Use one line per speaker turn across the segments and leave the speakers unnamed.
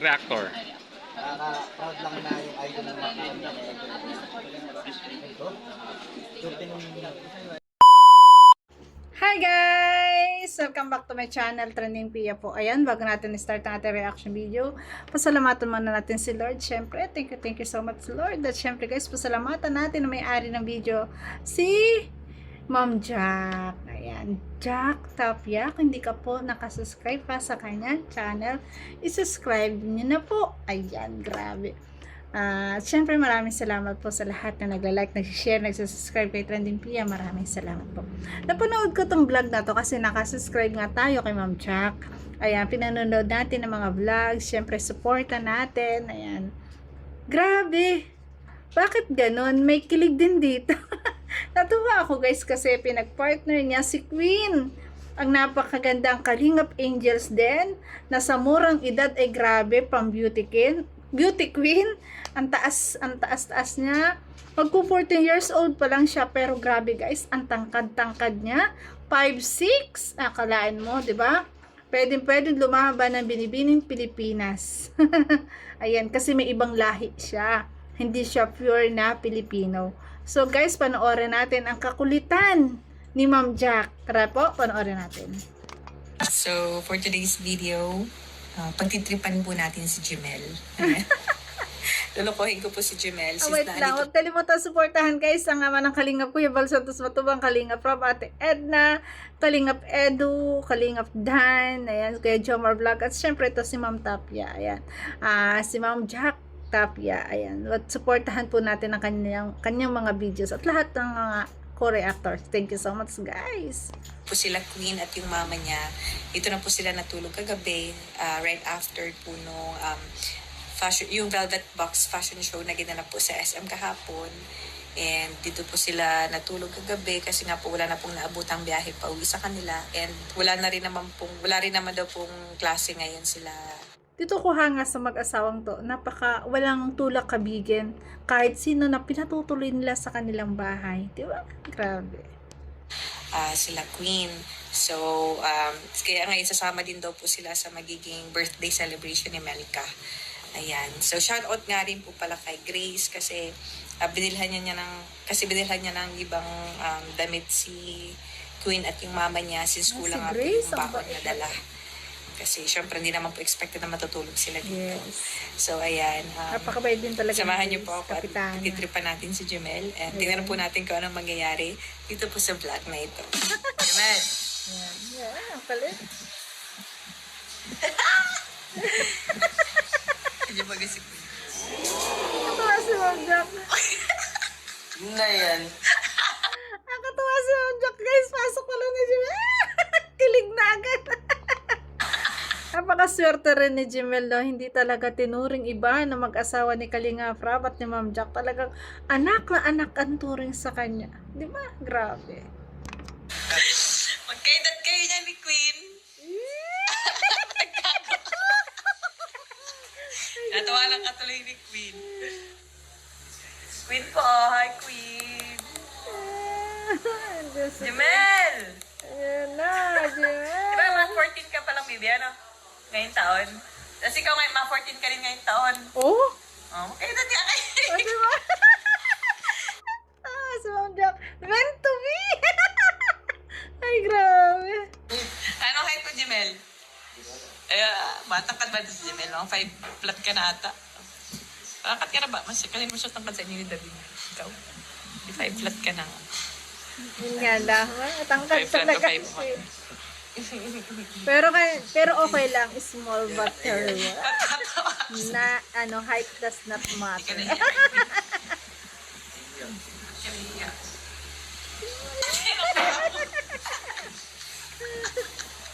Reactor.
Nakaka-proud lang na yung idol ng mga ito.
Hi guys! Welcome back to my channel, Trending Pia po. Ayan, bago natin start ang ating reaction video, pasalamatan muna natin si Lord. Syempre, thank you so much Lord. At syempre guys, pasalamatan natin na may-ari ng video, si Ma'am Jack. Ayan, Jack Tapia. Kung hindi ka po nakasubscribe pa sa kanyang channel, isubscribe niyo na po. Ayan, grabe. Siyempre maraming salamat po sa lahat na nagla-like, nag-share, nag-subscribe kay Trending Pia. Maraming salamat po. Napanood ko tong vlog na to kasi nakasubscribe nga tayo kay Ma'am Jack. Ayan, pinanonood natin ng mga vlogs. Siyempre, supportan natin. Ayan. Grabe. Bakit ganon? May kilig din dito. Natuwa ako guys kasi pinag-partner niya si Queen. Ang napakagandang Kalingap Angels din. Na sa murang edad ay grabe pang beauty queen. Ang taas niya. Magpo 14 years old pa lang siya, pero grabe guys, ang tangkad niya. 5'6". Akalaan mo, 'di ba? Pwedeng lumaban ng binibining Pilipinas. Ayan, kasi may ibang lahi siya. Hindi siya pure na Pilipino. So guys, panoorin natin ang kakulitan ni Ma'am Jack. Tara po, panoorin natin.
So, for today's video, pagtitripan po natin si Jemel. Lulukohin ko po si Jemel.
Wait lang, huwag kalimutan suportahan guys ang ama ng Kalingap Kuya Bal Santos Matubang, Kalingap Rob, Ate Edna, Kalingap Edu, Kalingap Dan, ayan, Kuya Jomar Vlog, at syempre ito si Ma'am Tapia, ayan, si Ma'am Jack Tapia, ayan, at suportahan po natin ang kanyang mga videos at lahat ng mga co-reactors. Thank you so much guys.
Po sila Queen at yung mama niya. Ito na po sila natulog kagabi, right after po nung yung Velvet Box fashion show na ginanap po sa SM kahapon. And dito po sila natulog kagabi kasi nga po wala na pong naabutang biyahe pa uwi sa kanila. And wala rin naman daw pong klase ngayon sila.
Dito ko hanga sa mag-asawang to, walang tulak kabigin kahit sino na pinatutuloy nila sa kanilang bahay. Diba? Grabe.
Sila Queen. So, kaya ngayon sasama din daw po sila sa magiging birthday celebration ni Melka. Ayan. So, shout out nga rin po pala kay Grace kasi binilhan niya ng ibang damit si Queen at yung mama niya since kulang nga po yung bakod na dala. Kasi syempre hindi naman po expected na matutulog sila dito. Yes. So, ayan.
Napakabait din talaga.
Samahan niyo po ako at titripan natin si Jemel. And tingnan po natin kung anong mangyayari dito po sa vlog na ito. Jemel!
Ayan. Yeah, ang palit.
Hindi ba kasi Queen?
Nakatuwa si Ma'am Jack.
Na yan.
Nakatuwa si Ma'am Jack guys. Pasok pa lang ni Jemel. Kilig na agad. Napakaswerte rin ni Jemel, no? Hindi talaga tinuring iba na mag-asawa ni Kalingap Rob at ni Ma'am Jack. Talagang anak na anak ang turing sa kanya. Di ba? Grabe.
Magkaidat kayo niya ni Queen. Natawa lang katuloy ni Queen. Queen po. Hi, Queen. Jemel!
Ayan na, Jemel.
Diba, mga 14 ka palang, baby, ano? Ngayong taon. Tapos ikaw ngayon, mga 14 ka rin ngayong taon.
Oh?
Oh, magkaidat niya kayo.
O, diba? Si Ma'am Jack. Meant to be. Ay, grabe.
Anong height mo, Jemel? Matangkad ba ito si Jemel? 5 flat ka na ata. Matangkad ka na ba? Mas kanina mo siya tangkad sa inyo ni David. Ikaw? 5 flat ka na.
Yun nga lang. Matangkad
5 flat
talaga
o 5
siya. Pero okay lang. Small but terrible. Na, height does not matter.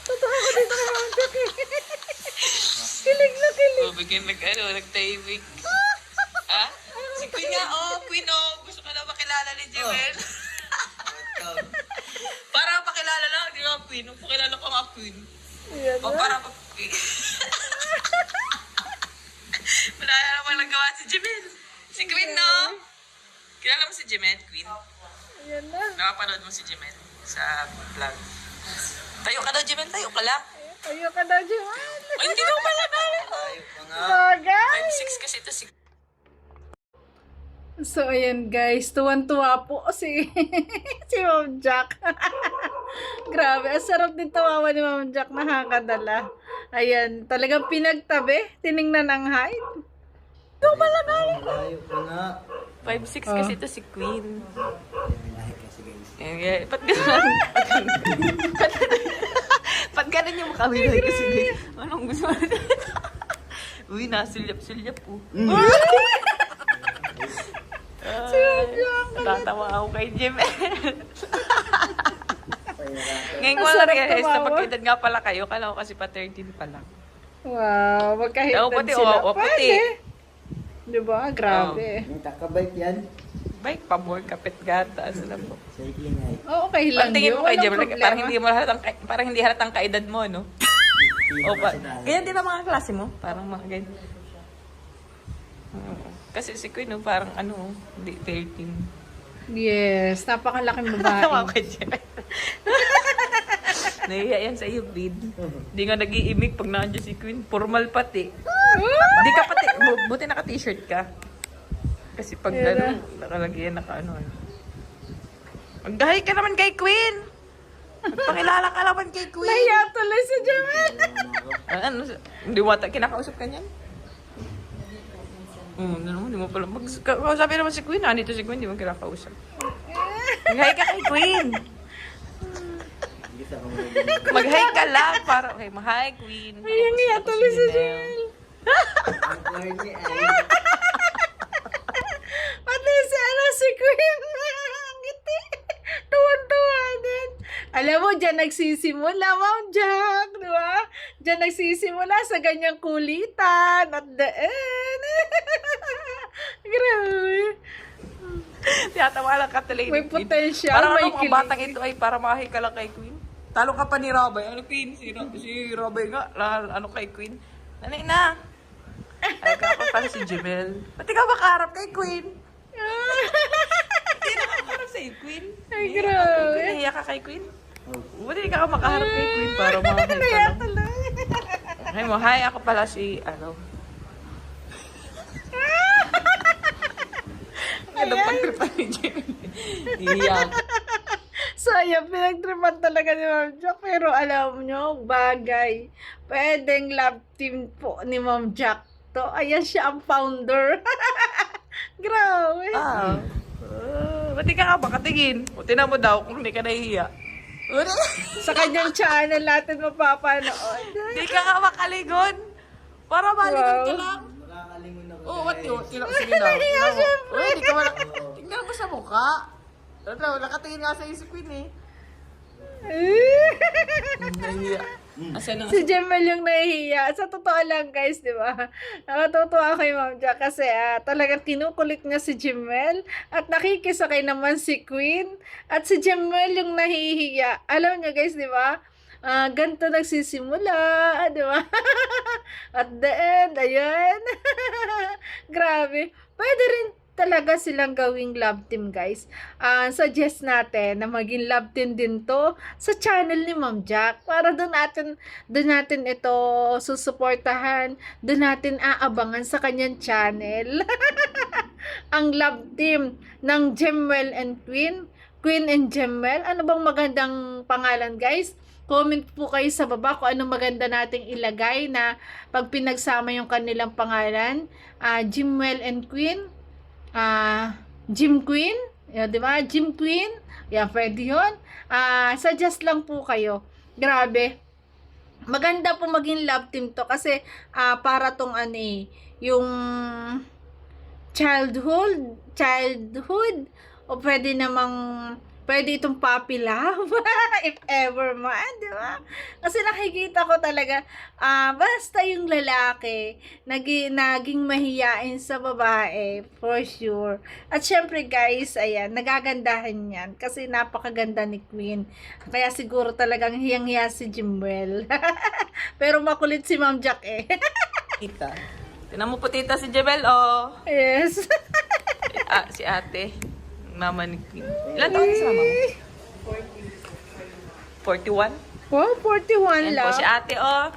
Totoo ko dito kay Ma'am Jack eh. Kilig na kilig.
Bigyan nag-timing. Ha? Si Queen nga, Queen, gusto ka na makilala ni Jemel. Para pakilala lang, di ba, Queen? Pakilala ko nga, Queen.
Yan na.
Para pa, Queen. Wala naman nagawa si Jemel. Si Queen, no? Kilala mo si Jemel, Queen?
Yan na.
Nakapanood mo si Jemel sa vlog. Tayo ka daw, Jimel. Tayo ka lang.
Ayun ka na, Jimel.
Ay, hindi daw pala dali.
Tayo pa nga.
Bagay.
5'6" kasi ito si...
So, ayan guys, tuwan-tuwa po si si Ma'am Jack. Grabe, ang sarap din tawawan ni Ma'am Jack, nakakadala. Ayan, talagang pinagtabi, tiningnan ang height.
Tayo pa nga.
5'6" kasi ito si Queen.
Lahat kasi guys.
Eh, ba't gano'n? Ba't gano'n yung makabilay kasi guys? Anong gusto mo? Uy, nasulyap-sulyap po. Tatawa ako kay Jim. Ngayon ko
Ang
lang
sarap
realize na
tumawa.
pagkaedad nga pala kayo. Kala ko kasi pa 13 pa lang.
Wow, magkahitad
Oo, pati,
sila.
oo, pati.
Pwede. Diba? Grabe.
Yung kakabike yan.
Bike pa more kapit gata. Alam mo.
Cycling ay.
Oo, okay lang
Parang tingin mo kay
Walang
Jim,
problema.
parang hindi halatang kaedad mo, no? O ba? Ganyan din ang mga klase mo? Parang mga ganyan. Oo. Kasi si Queen, no, parang ano, hindi 13.
Yes, napakalaking
Tawa
babae.
ko dyan. Nahiya yan sa iyo, Bid. Hindi nga nag-iimik pag nandiyan si Queen. Formal pati. Hindi ka pati. Buti naka-t-shirt ka. Kasi pag
Yeah.
nakalagyan, naka-ano. Magdahay ka naman kay Queen. Magpakilala ka naman kay Queen.
Nahiya tuloy si Jamel.
Ano, hindi mo ata kinakausap ka niyan? Hindi mo pala. Kausapin naman si Queen. Nandito si Queen, hindi mo kinakausap. Mag-hi ka kay Queen.
Hindi sa mga
Mag-hi ka lang. Para, okay, hi Queen.
Ay, ang iya tuloy si Jamel.
ang corny ay.
Pati si Queen. Ang ngiti. Tuwan-tuwa din. Alam mo, dyan nagsisimula, Ma'am Jack. Di ba? Dyan nagsisimula sa ganyang kulitan. At the end. Grabe.
Tiyatawa lang ka tuloy.
May potential,
Parang
may
ano, mga
kilig.
batang ito ay para makahi ka lang kay Queen. Talo ka pa ni Robay. Ano Queen? Si Robay nga. Ano kay Queen? Nanay na. Ay, ka pa pala si Jemel. Ba't ikaw makaharap kay Queen? Hindi na makaharap sa'yo, Queen.
Ay, grabe.
Nahiya ka kay Queen? Buti hindi ka makaharap kay Queen para makahi ka
Nahiya
lang.
tuloy.
Ay mo, hi, ako pala si, ano. Ano pag-tripan ni Jemel? Iyak.
So, ayan, pinagtripan talaga ni Ma'am Jack. Pero alam nyo, bagay. Pwedeng love team po ni Ma'am Jack to. Ayan siya ang founder. Grabe.
Ah. Ba't di ka nga makatingin? O, tinan mo daw kung hindi ka nahihiya.
Sa kanyang channel natin mapapanood.
Hindi ka nga makalingon. Para malingon ka
Wow.
lang.
Makakalingon ako.
Oo, what yun? Sige daw.
Nahiya, syempre.
Uy, hindi ka wala. Tingnan mo sa mukha. Ano, nakatingin nga sa si Queen eh. Nahiya. Asa na?
Si Jemel yung nahihiya. Sa totoo lang guys, di ba? Nakatutuwa kay Ma'am Jack kasi talagang kinukulit niya si Jemel at nakikisakay naman si Queen at si Jemel yung nahihiya. Alam niyo guys, di ba? Ganito nagsisimula, di ba? At the end, ayan. Grabe. Pwede rin talaga silang gawing love team, guys. Suggest natin na maging love team din to sa channel ni Ma'am Jack para doon natin ito susuportahan, doon natin aabangan sa kanyang channel. Ang love team ng Jemel and Queen, Queen and Jemel. Ano bang magandang pangalan, guys? Comment po kayo sa baba kung ano maganda nating ilagay na pag pinagsama yung kanilang pangalan. Jemel and Queen. Gym Queen, di ba? Gym Queen, pwede yun. Suggest lang po kayo. Grabe. Maganda po maging love team to kasi para tong yung childhood, o pwede itong puppy love, if ever man, di ba? Kasi nakikita ko talaga, basta yung lalaki, naging mahiyain sa babae, for sure. At syempre guys, ayan, nagagandahan yan, kasi napakaganda ni Queen. Kaya siguro talagang hiyang-hiya si Jimwell. Pero makulit si Ma'am Jack eh.
Tita. Tinan mo po tita si Jebel, oh.
Yes.
Si ate. Mama ni Queen. Ilan taon na si mama mo? 41?
Wow, 41
Yan
lang.
po si ate, oh.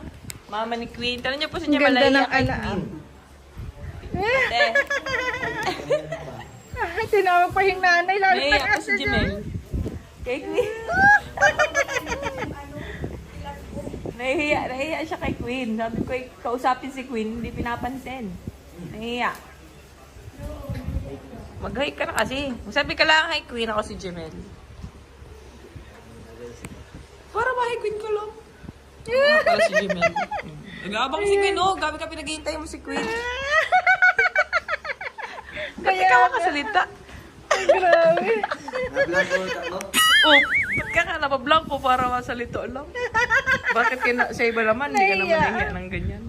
Mama ni Queen. Tanong niyo po sa
Ang
inyo,
ganda
malaya
ng
kay
anak.
Queen. Ate,
Ay, tinawag pa yung nanay. Lalo
naiya
na
ko si Jimel. Kay Queen. Nahiya siya kay Queen. Sabi ko, kausapin si Queen, hindi pinapansin. Nahiya. Mag-hi ka na kasi. Sabi ka lang kay Queen, ako si Jimel. Para ba kay Queen ka lang? Para si Jimel. Nag-aabang si Queen, oh. Gabi ka pinaghihintay mo si Queen. Ba't
Kaya
ikaw makasalita?
Ay, grabe.
Nablang ko ako.
Oh, ba't ka nga napablank ko para masalito lang? Bakit sa iba naman, hindi ka naman
Nahiya.
nahiya ng ganyan?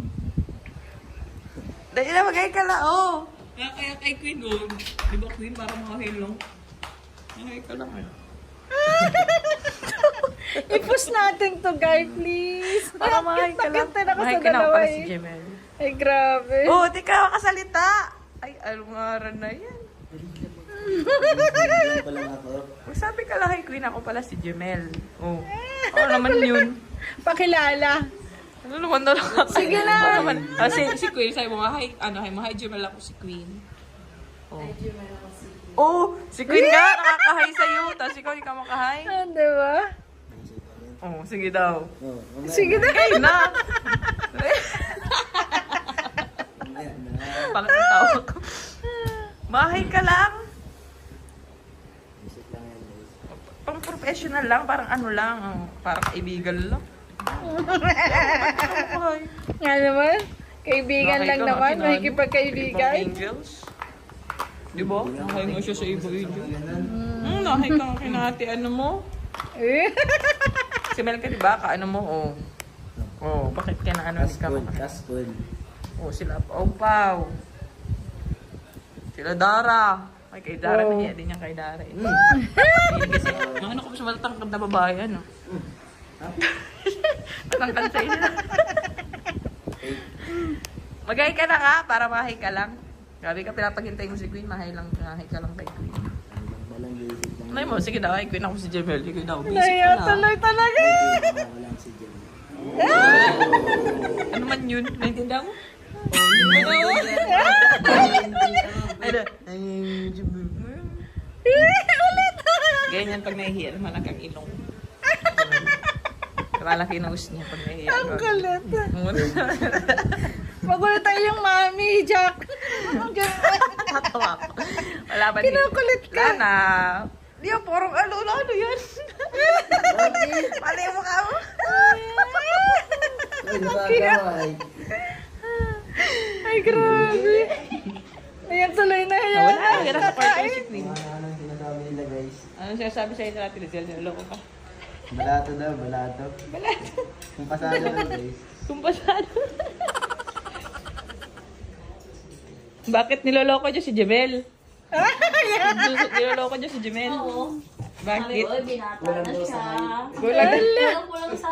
Dahil na mag-hi ka lang, oh. Kaya kay Queen, oh. Di ba Queen, para makahin lang? Mag-hi ka lang, eh.
I-push natin to, guys, please.
Para makahin ka lang.
Nakita na ako
Mahay
sa
ka na
dalawa
para si
eh.
Jemel.
Ay, grabe.
Oh, di ka makasalita. Ay, alungaran na yan.
Nablang pa lang ako.
Sabi ka lang kay Queen, ako pala si Jemel. Oh. Oo naman yun.
Pakilala.
Ano naman daw lang?
Sige na.
Ano naman? Si Queen, sabi mo nga, hi Jemel ako si Queen. Oh. Oh, si Queen nga, nakakahay sa'yo. Tapos ikaw, hindi ka makahay.
Ah, diba?
Oh, sige daw.
Oh, mamaya
Sige na.
Kayo na.
mamaya na.
Bakit ang tawag ko? Mahay ka lang.
Isip lang yan, guys.
Pang professional lang, parang ano lang. Oh, parang kaibigan lang. Mahay.
Nga naman. Kaibigan
Mahay
lang
ka nga,
naman.
kinano.
Makikipagkaibigan.
Ibang angels. Di ba? Nahay mo siya sa iba-iba.
Ganun.
Nahay ka nga kinati, ano mo?
Eh.
Si Mel ka, di ba? Kaano mo, oh. Oh, bakit ka na ano? Hindi ka
Kaskod,
makahay?
kaskod.
Oh, sila Pau. Sila Dara. Ay, kay Dara,
Wow.
nahiya din niya kay Dara. Eh. Hindi kasi, mga ano ko sa matatangkad na babae, ano? Matangkad sa inyo. Mag-hi ka na nga, para mahay ka lang. Grabe ka, pinapaghintay mo si Queen, mahay ka lang kay Queen.
Nablang pa lang, isip lang.
Ano mo, sige daw, ay Queen ako si Jemel, ikaw daw, busy
Naya
ka na.
tuloy talaga.
Walang si Jem.
Ano man yun, naintindihan mo? Oh, hindi mo daw. Ano?
Ulit.
Ganyan pag nahihiya, malaki ang ilong. Malaki nose niya pag nahihiya.
Ang kulit. Magulit tayo yung mami, Jack. Ang galing.
Tatawa ko. Wala ba
Kinukulit ka.
Lana. Di ba, porong ano yan? Mali yung mukha mo.
Uy, nakakaway.
Ay, grabe. Ayan, tuloy na yan.
Wala, yan ang partner si Queen.
Anong sinasabi nila, guys?
Ano sinasabi sa'yo na natin, Rizal? Niloloko ka.
Balato daw, balato.
Balato.
Kung pasado ko, guys.
Kung pasado. Bakit niloloko niyo si Jemel? Niloloko niyo si Jemel? Oo. Bakit?
Walang daw sa
Gulag.
Kulang sa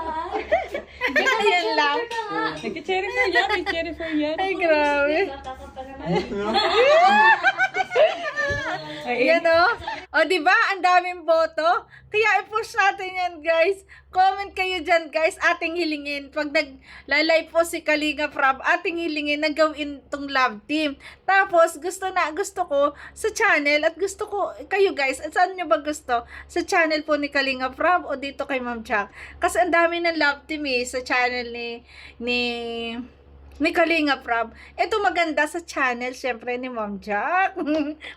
Ayan lang.
Nag-cherry for yan. May cherry for yan.
Ay, grabe.
Ay,
Ayan o, di ba? Ang daming boto. Kaya i-push natin yan, guys. Comment kayo dyan, guys. Ating hilingin. Pag naglalay po si Kalinga Prab, ating hilingin na gawin tong love team. Tapos, gusto ko sa channel at gusto ko, kayo guys, at saan nyo ba gusto? Sa channel po ni Kalinga Prab o dito kay Ma'am Jack? Kasi ang dami ng love team sa channel ni Kalinga Prab. Ito maganda sa channel, syempre, ni Ma'am Jack.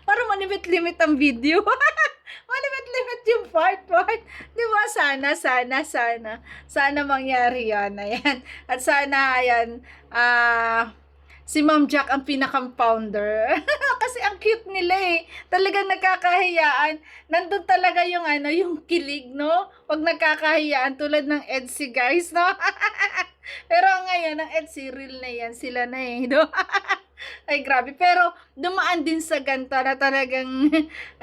Para manimit-limit ang video. Manimit-limit yung part. Di ba? Sana mangyari yan. Ayan. At sana, ayan, si Ma'am Jack ang pinaka-founder. Kasi ang cute nila Talagang nagkakahiyaan. Nandun talaga yung yung kilig, no? Pag nagkakahiyaan tulad ng Etsy, guys, no? Pero ngayon, ang Etsy, real na yan. Sila na no? Ay, grabe. Pero, dumaan din sa ganta na talagang,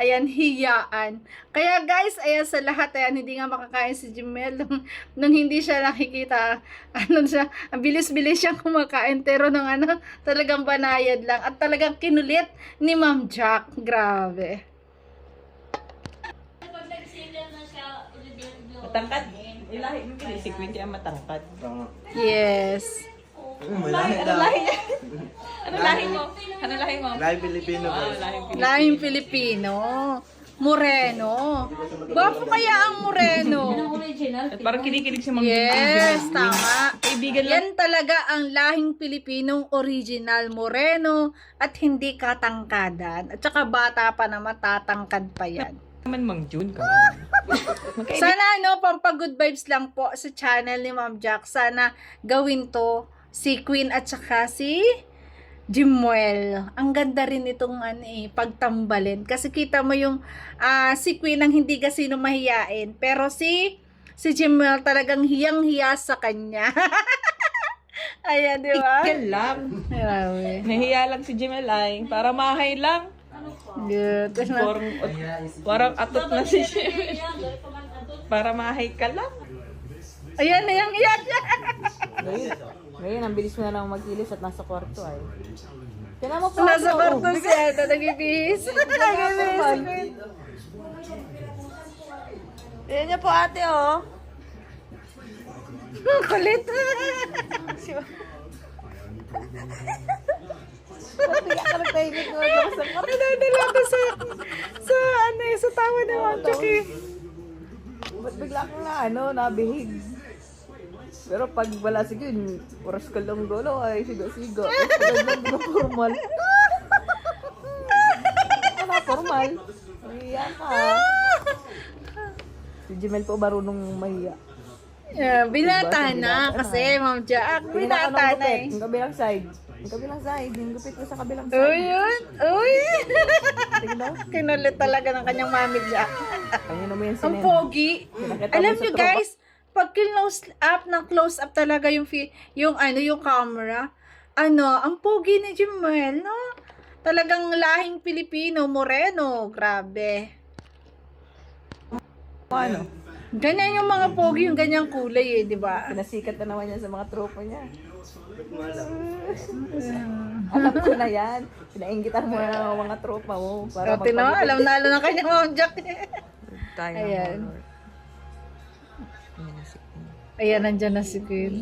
ayan, hiyaan. Kaya, guys, ayan, sa lahat, ayan, hindi nga makakain si Jemel. Nung hindi siya nakikita, ang bilis-bilis siyang kumakain. Pero nung talagang banayad lang. At talagang kinulit ni Ma'am Jack. Grabe.
Pag nag-single na siya,
matangkad.
Ilahi mo kini si Queen kaya matangkad.
Yes.
Malaki
Ano
daw.
lahi niya? Ano lahi mo? Ano lahi mo?
Lahi Pilipino
Ah,
guys.
lahi Pilipino.
Lahing Pilipino. Moreno. Gwapo kaya ang Moreno.
At parang kinikilig si Mang
Yes, tama.
Kaibigan lang.
Yan talaga ang lahing Pilipinong original Moreno at hindi katangkadan. At saka bata pa naman, tatangkad pa yan.
Naman Mang June ka.
Sana pampag-good vibes lang po sa channel ni Ma'am Jack. Sana gawin to si Queen at saka si Jimuel. Ang ganda rin itong pagtambalin. Kasi kita mo yung si Queen ang hindi kasi mahiyain. Pero si Jimuel talagang hiyang-hiya sa kanya. Ayan, di ba?
Yan lang.
Grabe.
Nahiya lang si Jimelay. Para mahay lang.
Good.
Parang atot na si Jimel. Para mahay ka lang.
Ayan, ayan, ayan.
Ngayon, ang bilis mo na lang magkilis at nasa kwarto ay. Kaya mo
Nasa kwarto siya. Nagibihis. Nagibihis.
Ayan niya po ate oh.
Kulit.
Kaya ka nagtahimik mo sa kwarto.
Nadala ko sa tawa ni Ma'am Jack eh.
Ba't bigla kang nabihig? Pero pag wala sige, oras ka lang golo ay siga-siga. Tapos na formal. Wala formal. Mahiya ka. Si Jimel po marunong mahiya.
Yeah, binata na kasi Ma'am Jack. Binata na eh.
Yung kabilang side. Yung kabilang side. Yung gupit ko sa kabilang
Uy,
side.
yun. Uy.
Sige daw.
Kinulit talaga ng kanyang mami Jack.
Kanina mo yan
Ang
sinin.
pogi.
Pinakita mo
Alam
sa
nyo
tropa.
guys, pag close up talaga yung camera, ang pogi ni Jimuel, no? Talagang lahing Pilipino, Moreno, grabe.
Ano?
Ganyan yung mga pogi, yung ganyang kulay di ba?
Pinasikat na naman yan sa mga tropa niya. Alam ko na yan. Pinainggitan mo na ang mga tropa mo. Para
Kasi no, alam na ng kanyang Ma'am Jack.
Tayo
Ayan.
horror. Ayan na si Queen.
Ayan, nandyan na si Queen.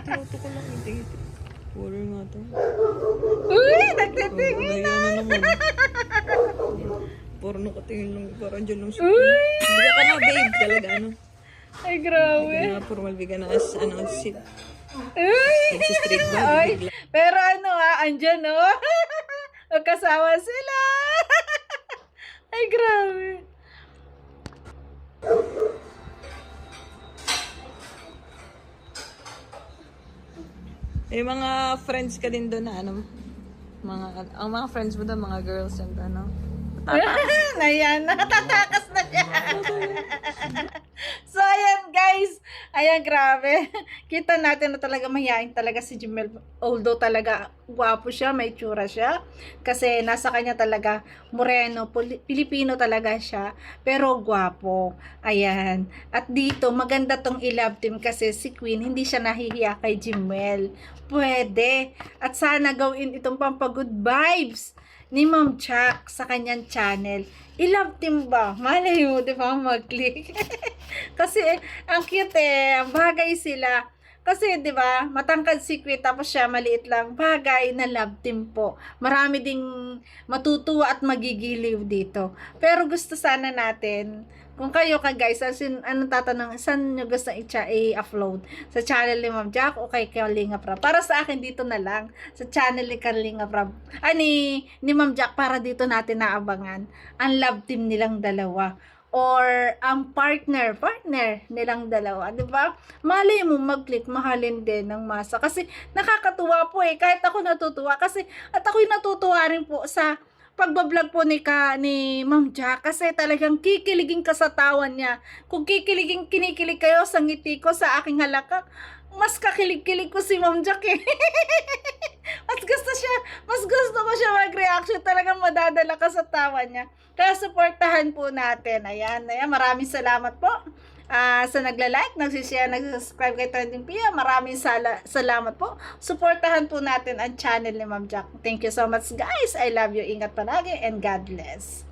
Tinuto ko lang yung horror nga to.
Uy, nagtitingin.
Ayan na naman. Parang nakatingin lang. Parang dyan lang si
Uy!
Queen. Bigyan ka na babe. Talaga ano.
Ay, grabe.
Bigyan na formal. Bigyan na as si
Uy!
si street ba.
Ay, pero andyan magkasama sila. Ay, grabe.
Eh, mga friends ka din doon na ano. Ang mga friends mo doon, mga girls and ano.
Ayan, nakatatakas na siya. So, ayan guys. Ayan, grabe. Kita natin na talaga mahihain talaga si Jimel. Although talaga gwapo siya, may tsura siya. Kasi nasa kanya talaga Moreno, Pilipino talaga siya. Pero gwapo. Ayan. At dito, maganda tong i-love team kasi si Queen, hindi siya nahihiya kay Jimel. Pwede. At sana gawin itong pampag-good vibes ni Ma'am Jack sa kanyang channel. I-love team ba? Malay mo, di ba? Mag-click. Kasi, ang cute bagay sila. Kasi, di ba, matangkad si Queen, tapos siya maliit lang. Bagay na love team po. Marami ding matutuwa at magigiliw dito. Pero gusto sana natin, kung kayo ka guys, anong tatanong, saan nyo gusto i-upload? Sa channel ni Ma'am Jack o kay Kalinga Prab? Para sa akin dito na lang, sa channel ni Kalinga Prab. Ni Ma'am Jack, para dito natin naabangan ang love team nilang dalawa. Or ang partner nilang dalawa. Diba? Malay mo mag-click, mahalin din ng masa. Kasi nakakatuwa po kahit ako natutuwa. Kasi, at ako'y natutuwa rin po sa pagbablog po ni Ma'am Jack kasi talagang kikiligin ka sa tawa niya. Kung kinikilig kayo sa ngiti ko, sa aking halakak, mas kakilig-kilig ko si Ma'am Jack mas gusto ko siya mag-reaction. Talagang madadala ka sa tawa niya. Kaya supportahan po natin. Ayan, maraming salamat po. Sa nagla-like, nagsishare, nagsubscribe kay Trending Pia. Maraming salamat po. Supportahan po natin ang channel ni Ma'am Jack. Thank you so much guys. I love you. Ingat palagi and God bless.